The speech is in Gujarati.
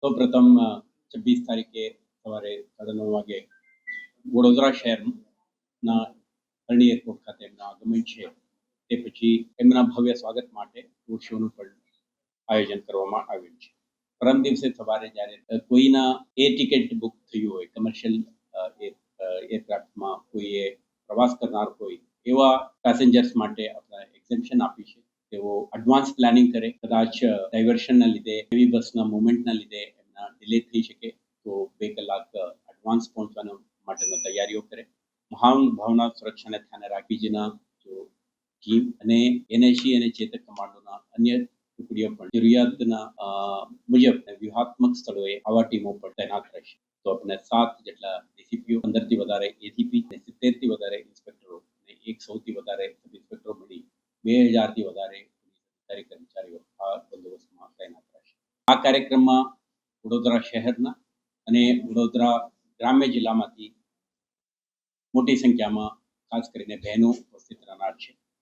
સૌપ્રથમ 26 તારીખે સવારે 9:30 વાગે વડોદરા શહેરના અરણી એરપોર્ટ ખાતે એમનું આગમન છે. તે પછી એમના ભવ્ય સ્વાગત માટે રોડ શોનું પણ આયોજન કરવામાં આવ્યું છે. પરમ દિવસે સવારે જ્યારે કોઈના ટિકિટ બુક થયું હોય, કમર્શિયલ એરક્રાફ્ટમાં કોઈએ પ્રવાસ કરનાર હોય એવા પેસેન્જર્સ માટે આપણે એક્ઝેમ્પશન આપી છે. તેઓ એડવાન્સ પ્લાનિંગ કરે, કદાચ ડાયવર્શનના લીધે, હેવી બસના મુવમેન્ટના લીધે એમના ડિલે થઈ શકે તો 2 કલાક એડવાન્સ પહોંચવાના માટેનો તૈયારીઓ કરે. મહાન ભાવના સુરક્ષાને ધ્યાને રાખી જેના જો ટીમ અને એનએસજી અને ચેતક કમાન્ડોના અન્ય ટુકડીઓ પણ જરૂરિયાતના મુજબ વ્યૂહાત્મક સ્થળોએ આવા ટીમો પર તૈનાત રહેશે. તો આપણે 7 જેટલા ડીસીપીઓ, 15થી વધારે એસીપી અને 70થી વધારે ઇન્સ્પેક્ટરો અને એક સૌથી વધારે સબ ઇન્સ્પેક્ટરો મળી 2000થી વધારે સરકારી કર્મચારીઓ આ બંદોબસ્તમાં તૈનાત રહેશે. આ કાર્યક્રમમાં વડોદરા શહેરના અને વડોદરા ગ્રામ્ય જિલ્લામાંથી મોટી સંખ્યામાં ખાસ કરીને બહેનો ઉપસ્થિત રહેનાર છે.